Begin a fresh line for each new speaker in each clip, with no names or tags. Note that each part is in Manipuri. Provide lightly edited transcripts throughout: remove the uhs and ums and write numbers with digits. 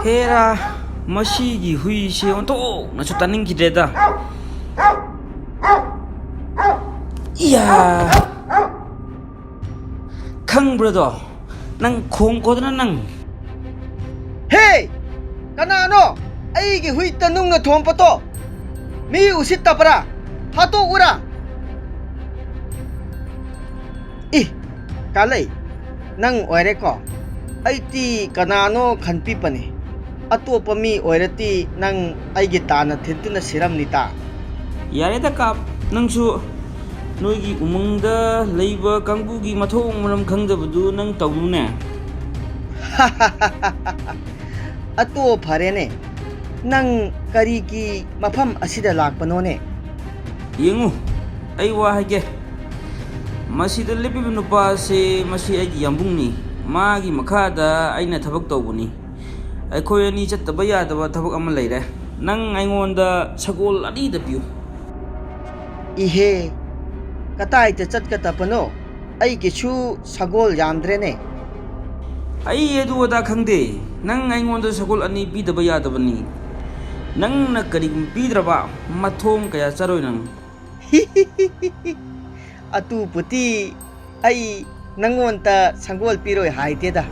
हेरा मसीगी हुई से तो न सुतानिंग किदेदा या खंग ब्रदो नंग खोंग कोदना नंग
हे कनानो अईगी हुई तनुंग न थोंपतो मी उसित्तपरा हातो उरा इ कालै नंग ओइरेको अईती कनानो खनपिपने अतोप मी ओइरती नंग अईगी ताना थिंतुना सिरमनिता
यारेदा काप नंगसु नोगी उमंगदा लैबा कांगबुगी मथोंग मरम खंगदबदु नंग तौनुने
अतो फरेने नंग करीगी मफम असिदा लाकपनोने
यंगु अई वा हागे मसीदा लेपिबा नुपा से मसी अईगी यंबुंगनी मागी मखादा अइना थबक तौबनी अखोय अनि चत्तबा यादबा थबक अमा लैरे नंग अइंगोंदा सगोल अदीदा पियु
इहे कताई ते चटकतपनो अईगिसु सगोल यामद्रेने
आई एदुदा खंगदे नंग अइंगोंदा सगोल अनि पीदबा यादबनी नंग न करिगुम पीद्रबा मथोम कया चरोय नंग
अतु पुती आई नंगोंता संगोल पिरोय हाइतेदा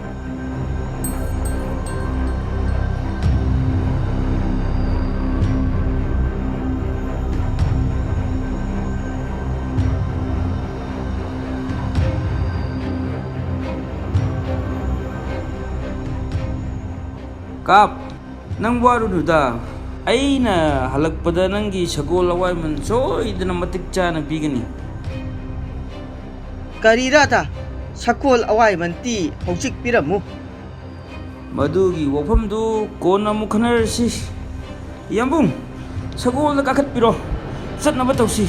काप नंग वारुनुदा अइना हलकपदा नंगी सगोल अवाइमन सोइदना मतिक चाना पीगनी
करीरादा सकोल अवाई मनती हौजिक पिरमु
मधुगी वफमदु कोना मुखनरसी यंबुंग सगोल काखत पिरो चटनबा तौसी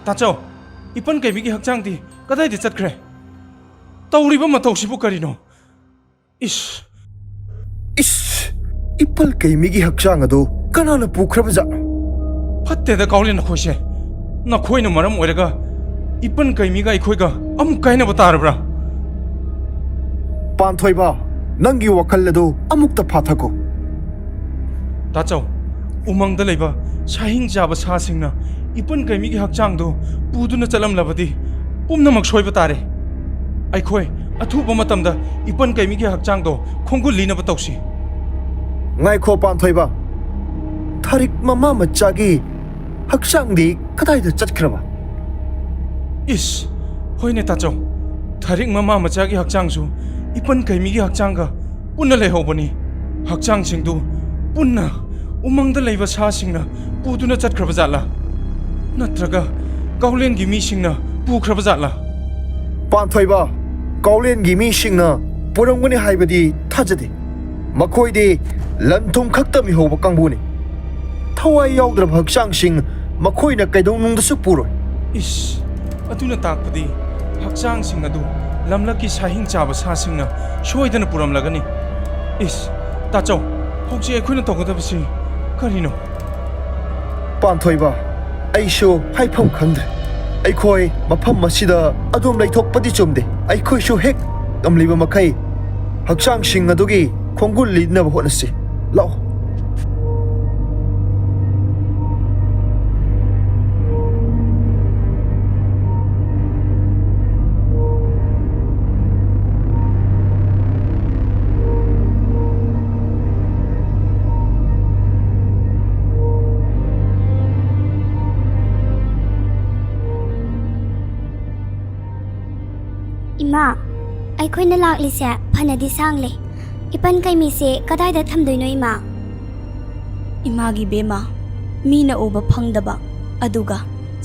ताचौ इपन कैमिगी हक्चांगदी कदाइदि चटख्रे तौरिबा मतौसिबु करिनो इस
इपल कैमिगी हक्चांग अदो कनाना पुख्रबजा
फत्तेदा काउले नखोइसे नखोइना मरम ओइरगा इपन कैमिगा इखोइगा अमु काइना बतारब्रा
पांथोइबा नंगी वखल अदो अमुक्ता फाथको
ताचौ उमंगदा लेबा साहिंग जाबा सासिंगना इपन कैमिगी हक्चांगदो पुदुना चलमलबदी पुमनमक सोइबा तारे अइखोइ अथुबा मतमदा इपन कैमिगी हक्चांगदो खोंगुल लीनबा तौसी
ngaikho पांथोइबा थारिक ममा मच्चागी हक्चांगदी कदाइदा चटख्रबा
इस होइने ताचौ थारिक ममा मचागी हक्चांगसु इपन कैमिगी हक्चांगा पुन्ना लेहौबनी हक्चांगसिंगदु पुन्ना उमंगदा लेबा सासिंगना पुदुना चटख्रबा जाला नत्रगा काउलेनगी मीसिंगना पुख्रबा जाला
पांथोइबा काउलेनगी मीसिंगना पुरंगनी हाइबदी थाजदे मखोइदे लंथुम खक्तमी होबा कांगबुनी थवाई याउद्रब हक्चांगसिंग मखोइना कैदौनुंगदसु पुरोय
इस अदुना ताकपदी हक्चांगसिंग अदु लमलकी साहिंग चाबा सासिंगना सोइदना पुरमलगनी इस ताचौ हौजे अखोइना तौगदबसि करिनो
पांथोइबा अइसो हाइफम खंद्रे अइखोइ मफम मसिदा अदोम लैथोकपदि चुमदे अइखोइसो हेक तमलिबा मखै हक्चांगसिंग अदुगी खोंगुल लीनबा होनसि लाओ
इमा अखोइना लाक्लिसे फनदी सांगले इपन कैमीसे कदाइदा थमदोइनो इमा
इमागी बेमा मीना उबा फंगदबा अदुगा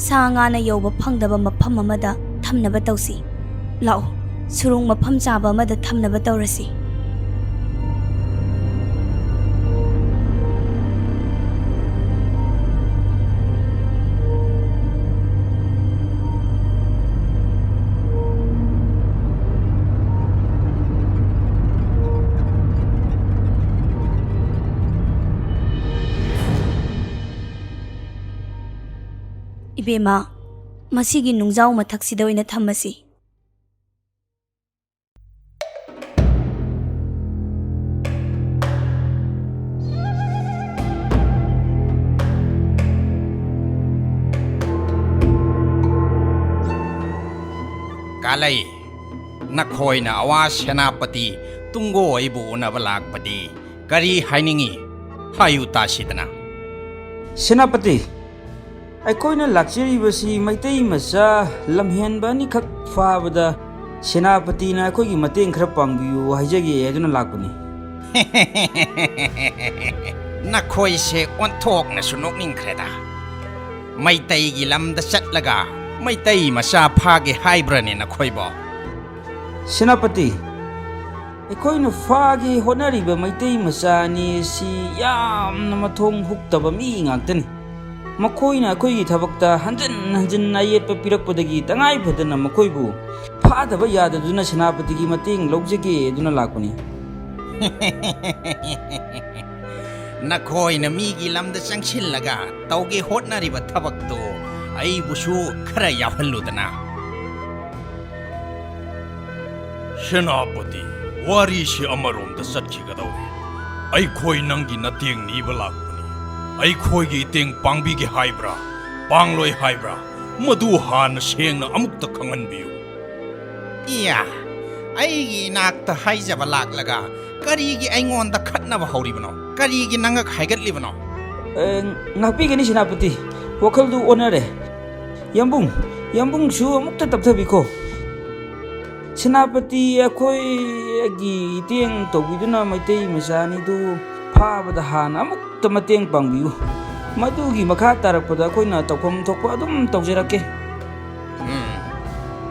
सांगाना यौबा फंगदबा मफम अमदा थमनबा तौसी लाओ सुरुंग मफम चाबा अमदा थमनबा तौरसी ꯏꯕꯦꯝꯃ ꯃꯁꯤꯒꯤ ꯅꯨꯡꯖꯥꯎ ꯃꯊꯛꯁꯤꯗ ꯑꯣꯏꯅ ꯊꯝꯃꯁꯤ
Kalay, nakhoy na awa senapati tunggo ay buo na balakpadi. Kari hainingi, hayuta sidana.
Senapati, ꯑꯩꯈꯣꯏꯅ ꯂꯥꯛꯆꯔꯤꯕꯁꯤ ꯃꯩꯇꯩ ꯃꯆꯥ ꯂꯝꯍꯦꯟꯕ ꯑꯅꯤꯈꯛ ꯐꯥꯕꯗ ꯁꯦꯅꯥꯄꯇꯤꯅ ꯑꯩꯈꯣꯏꯒꯤ ꯃꯇꯦꯡ ꯈꯔ ꯄꯥꯡꯕꯤꯌꯨ ꯍꯥꯏꯖꯒꯦ ꯑꯗꯨꯅ ꯂꯥꯛꯄꯅꯤ.
Nakhoy se ontok na sunok ning kreda. Maitai gilam da chatlaga, maitai masa phage haibrane nakhoy bo.
Senapati, ꯑꯩꯈꯣꯏꯅ ꯐꯥꯒꯦ ꯍꯣꯠꯅꯔꯤꯕ ꯃꯩꯇꯩ ꯃꯆꯥꯅꯤ ꯁꯤ ꯌꯥꯝꯅ ꯃꯊꯣꯡ ꯍꯨꯛꯇꯕ ꯃꯤ ꯉꯥꯛꯇꯅꯤ. ꯃꯈꯣꯏꯅ ꯑꯩꯈꯣꯏꯒꯤ ꯊꯕꯛꯇ ꯍꯟꯖꯤꯟ ꯑꯌꯦꯠꯄ ꯄꯤꯔꯛꯄꯗꯒꯤ ꯇꯉꯥꯏ ꯐꯗꯅ ꯃꯈꯣꯏꯕꯨ ꯐꯥꯗꯕ ꯌꯥꯗꯗꯨꯅ ꯁꯦꯅꯥꯄꯇꯤꯒꯤ ꯃꯇꯦꯡ ꯂꯧꯖꯒꯦ ꯑꯗꯨꯅ ꯂꯥꯛꯄꯅꯤ.
Nakhoy na migi lam da changsillaga tauge hotnariba thabakto ai busu khara yawhalludana.
Senapati, wari si amarom da satkhigadaure. Aikhoi nanggi nateng niba lakpani. Aikhoi gi iteng pangbige haibra, pangloi haibra, madu hana sengna amukta khanganbiyu.
Iya, aigi nakta haijaba laklaga karigi aingonda khatnaba hauribano. Karigi nangak haigatlibano.
Ngakpigani Senapati, wakaldu onare. Yambung su amukta tapthabiko. Senapati ꯑꯩꯈꯣꯏꯒꯤ ꯏꯇꯦꯡ ꯇꯧꯕꯤꯗꯨꯅ ꯃꯩꯇꯩ ꯃꯆꯥꯅꯤꯗꯨ ꯐꯥꯕꯗ ꯍꯥꯟꯅ ꯑꯃꯨꯛꯇ ꯃꯇꯦꯡ ꯄꯥꯡꯕꯤꯌꯨ. ꯃꯗꯨꯒꯤ ꯃꯈꯥ ꯇꯥꯔꯛꯄꯗ ꯑꯩꯈꯣꯏꯅ ꯇꯧꯐꯝ ꯊꯣꯛꯄ ꯑꯗꯨꯝ ꯇꯧꯖꯔꯛꯀꯦ.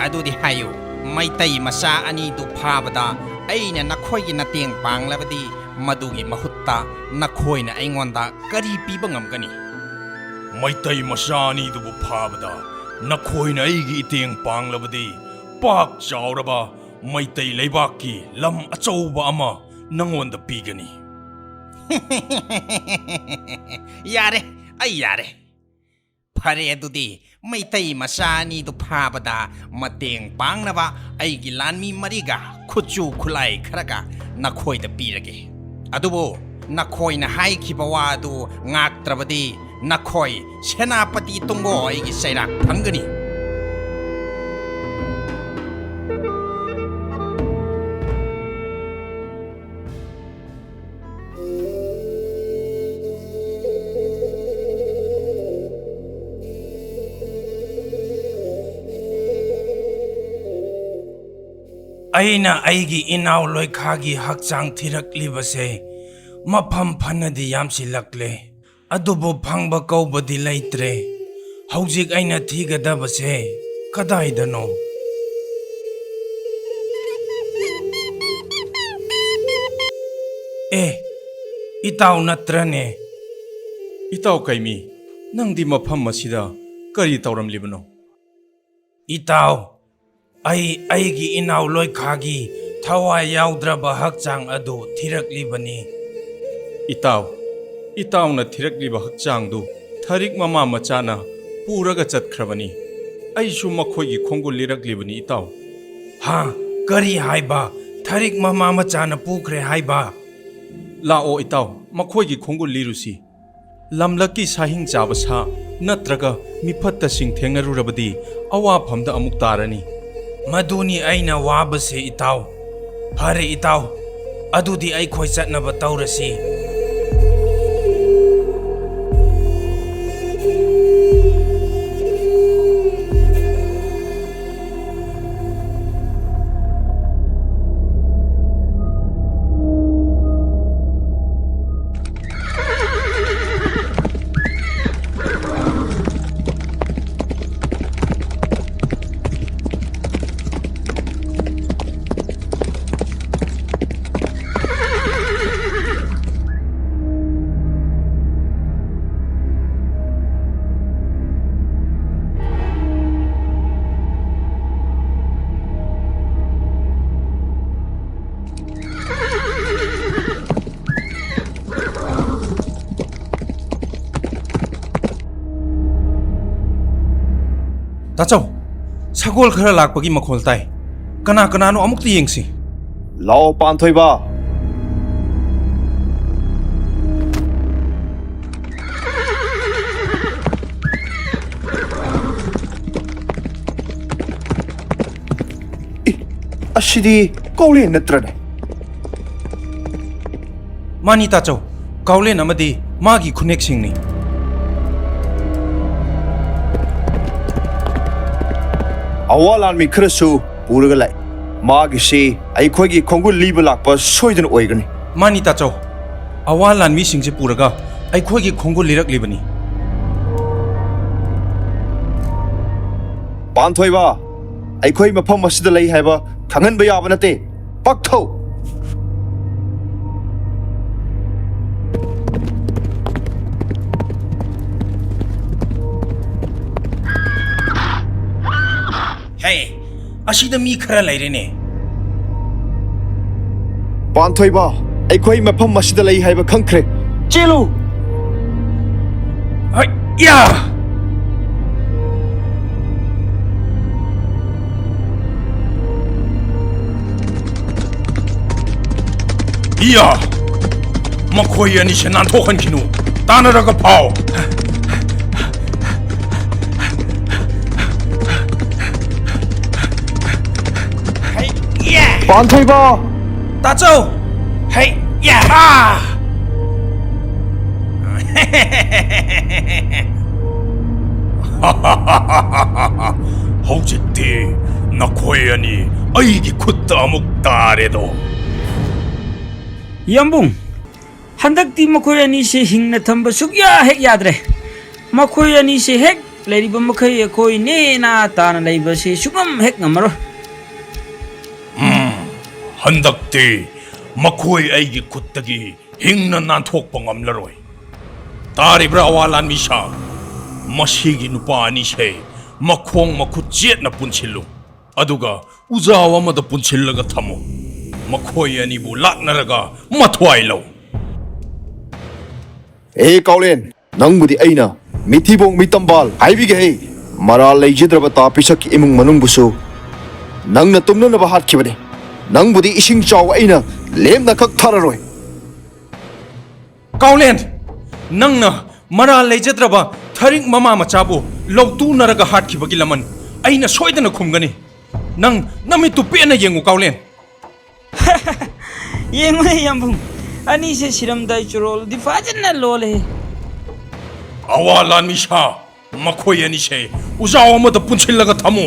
Adudi hayu, maitai masa ani du phabada aina nakhoy gi nateng panglabadi madugi mahutta nakhoy na aingonda kari piba ngamgani.
Maitai masani dubu phabada, nakhoi na aigi iteng panglabadi. Pak chauraba maitai leibaki lam achauba ama nangonda pigani.
Yare, ay yare. Pare adudi maitai masani du phabada mateng pangnaba aigi lanmi mariga khuchu khulai kharaga nakhoy da pirage. Adubo nakhoy na haikhiba wa adu ngaktrabadi nakhoy senapati tunggo aigi sairak phangani.
Aina aigi inaw loikhagi hakchang thiraklibase mafam phanadi yamsilakle adubo phangba kaubadi leitre haujik aina thigadabase kadaidano. Itaw natrane. Itaw kaimi, nangdi mafam masida kari tawramlibano. Itaw aigi inaw loikhagi thawai yaudraba hakchang adu thiraklibani. Itaw na thirakliba hakchang du tharik mama machana puraga chatkrabani. Aishu makhoi gi khongul liraklibani itaw. Ha, kari haiba tharik mama machana pukre haiba. Lao itaw makhoi gi khongul lirusi. Lamlaki sahing chabasa natraga mifatta sing thengarurabadi awa phamda amuk tarani. Maduni aina wabase itaw. Hare itaw. Adudi ai khoi chatnaba taurasi. ꯇꯥꯆꯧ ꯁꯒꯣꯜ ꯈꯔ ꯂꯥꯛꯄꯒꯤ ꯃꯈꯣꯜ ꯇꯥꯏ ꯀꯅꯥ ꯀꯅꯥꯅꯣ ꯑꯃꯨꯛꯇ ꯌꯦꯡꯁꯤ
ꯂꯥꯛꯑꯣ ꯄꯥꯟꯊꯣꯏꯕ ꯑꯁꯤꯗꯤ ꯀꯧꯂꯦꯟ ꯅꯠꯇ꯭ꯔꯅꯦ
ꯃꯥꯅꯤ ꯇꯥꯆꯧ ꯀꯥꯎꯂꯦꯟ ꯑꯃꯗꯤ ꯃꯥꯒꯤ ꯈꯨꯅꯦꯛꯁꯤꯡꯅꯤ
ꯑꯋꯥ ꯂꯥꯟꯃꯤ ꯈꯔꯁꯨ ꯄꯨꯔꯒ ꯂꯥꯛꯏ ꯃꯥꯒꯤꯁꯤ ꯑꯩꯈꯣꯏꯒꯤ ꯈꯣꯡꯒꯨꯜ ꯂꯤꯕ ꯂꯥꯛꯄ ꯁꯣꯏꯗꯅ ꯑꯣꯏꯒꯅꯤ
ꯃꯥꯅꯤ ꯇꯥꯆꯧ ꯑꯋꯥ ꯂꯥꯟꯃꯤꯁꯤꯡꯁꯦ ꯄꯨꯔꯒ ꯑꯩꯈꯣꯏꯒꯤ ꯈꯣꯡꯒꯨꯜ ꯂꯤꯔꯛꯂꯤꯕꯅꯤ
ꯄꯥꯟꯊꯣꯏꯕ ꯑꯩꯈꯣꯏ ꯃꯐꯝ ꯑꯁꯤꯗ ꯂꯩ ꯍꯥꯏꯕ ꯈꯪꯍꯟꯕ ꯌꯥꯕ ꯅꯠꯇꯦ ꯄꯥꯛꯊꯧ
ꯍꯦ ꯑꯁꯤꯗ ꯃꯤ ꯈꯔ ꯂꯩꯔꯦꯅꯦ
ꯄꯥꯟꯊꯣꯏꯕ ꯑꯩꯈꯣꯏ ꯃꯐꯝ ꯑꯁꯤꯗ ꯂꯩ ꯍꯥꯏꯕ ꯈꯪꯈ꯭ꯔꯦ ꯆꯦꯜꯂꯨ
ꯍꯩ ꯌꯥ ꯏꯌꯥ ꯃꯈꯣꯏ ꯑꯅꯤꯁꯦ ꯅꯥꯟꯊꯣꯛꯍꯟꯈꯤꯅꯨ ꯇꯥꯟꯅꯔꯒ ꯐꯥꯎ
ꯄꯥꯟꯊꯣꯏꯕ
ꯇꯥꯆꯧ ꯍꯩ ꯌꯥ ꯍꯧꯖꯤꯛꯇꯤ ꯅꯈꯣꯏ ꯑꯅꯤ ꯑꯩꯒꯤ ꯈꯨꯠꯇ ꯑꯃꯨꯛ ꯇꯥꯔꯦꯗꯣ
ꯌꯥꯝꯕꯨꯡ ꯍꯟꯗꯛꯇꯤ ꯃꯈꯣꯏ ꯑꯅꯤꯁꯦ ꯍꯤꯡꯅ ꯊꯝꯕ ꯁꯨꯛꯌꯥ ꯍꯦꯛ ꯌꯥꯗ꯭ꯔꯦ ꯃꯈꯣꯏ ꯑꯅꯤꯁꯦ ꯍꯦꯛ ꯂꯩꯔꯤꯕ ꯃꯈꯩ ꯑꯩꯈꯣꯏ ꯅꯦꯅꯥ ꯇꯥꯅ ꯂꯩꯕꯁꯤ ꯁꯨꯡꯉꯝ ꯍꯦꯛ ꯉꯝꯃꯔꯣꯏ
ꯍꯟꯗꯛꯇꯤ ꯃꯈꯣꯏ ꯑꯩꯒꯤ ꯈꯨꯠꯇꯒꯤ ꯍꯤꯡꯅ ꯅꯥꯟꯊꯣꯛꯄ ꯉꯝꯂꯔꯣꯏ ꯇꯥꯔꯤꯕ꯭ꯔꯥ ꯑꯋꯥ ꯂꯥꯟꯃꯤꯁꯥ ꯃꯁꯤꯒꯤ ꯅꯨꯄꯥ ꯑꯅꯤꯁꯦ ꯃꯈꯣꯡ ꯃꯈꯨꯠ ꯆꯦꯠꯅ ꯄꯨꯟꯁꯤꯜꯂꯨ ꯑꯗꯨꯒ ꯎꯖꯥꯎ ꯑꯃꯗ ꯄꯨꯟꯁꯤꯜꯂꯒ ꯊꯝꯃꯨ ꯃꯈꯣꯏ ꯑꯅꯤꯕꯨ ꯂꯥꯛꯅꯔꯒ ꯃꯊ꯭ꯋꯥꯏ ꯂꯧ
ꯑꯦ ꯀꯥꯎꯂꯦꯟ ꯅꯪꯕꯨꯗꯤ ꯑꯩꯅ ꯃꯤꯊꯤꯕꯣꯡ ꯃꯤꯇꯝꯕꯥꯜ ꯍꯥꯏꯕꯤꯒꯦ ꯃꯔꯥꯜ ꯂꯩꯖꯗ꯭ꯔꯕ ꯇꯥ ꯄꯤꯁꯛꯀꯤ ꯏꯃꯨꯡ ꯃꯅꯨꯡꯕꯨꯁꯨ ꯅꯪꯅ ꯇꯨꯝꯅꯅꯕ ꯍꯥꯠꯈꯤꯕꯅꯤ ꯅꯪꯕꯨꯗꯤ ꯏꯁꯤꯡ ꯆꯥꯎ ꯑꯩꯅ ꯂꯦꯝꯅ ꯈꯛ ꯊꯥꯔꯔꯣꯏ
ꯀꯥꯎꯂꯦꯟ ꯅꯪꯅ ꯃꯔꯥꯜ ꯂꯩꯖꯗ꯭ꯔꯕ ꯊꯔꯤꯛ ꯃꯃꯥ ꯃꯆꯥꯕꯨ ꯂꯧꯇꯨꯅꯔꯒ ꯍꯥꯠꯈꯤꯕꯒꯤ ꯂꯃꯟ ꯑꯩꯅ ꯁꯣꯏꯗꯅ ꯈꯨꯝꯒꯅꯤ ꯅꯪ ꯅꯃꯤꯠꯇꯨ ꯄꯦꯟꯅ ꯌꯦꯡꯉꯨ ꯀꯥꯎꯂꯦꯟ
ꯌꯦꯡꯉꯨꯅꯦ ꯌꯥꯝꯕꯨꯡ ꯑꯅꯤꯁꯦ ꯁꯤꯔꯝꯗꯥꯏ ꯆꯨꯔꯣꯜꯗꯤ ꯐꯖꯅ ꯂꯣꯜꯂꯦ
ꯑꯋꯥ ꯂꯥꯟꯃꯤꯁꯥ ꯃꯈꯣꯏ ꯑꯅꯤꯁꯦ ꯎꯖꯥꯎ ꯑꯃꯗ ꯄꯨꯟꯁꯤꯜꯂꯒ ꯊꯝꯃꯨ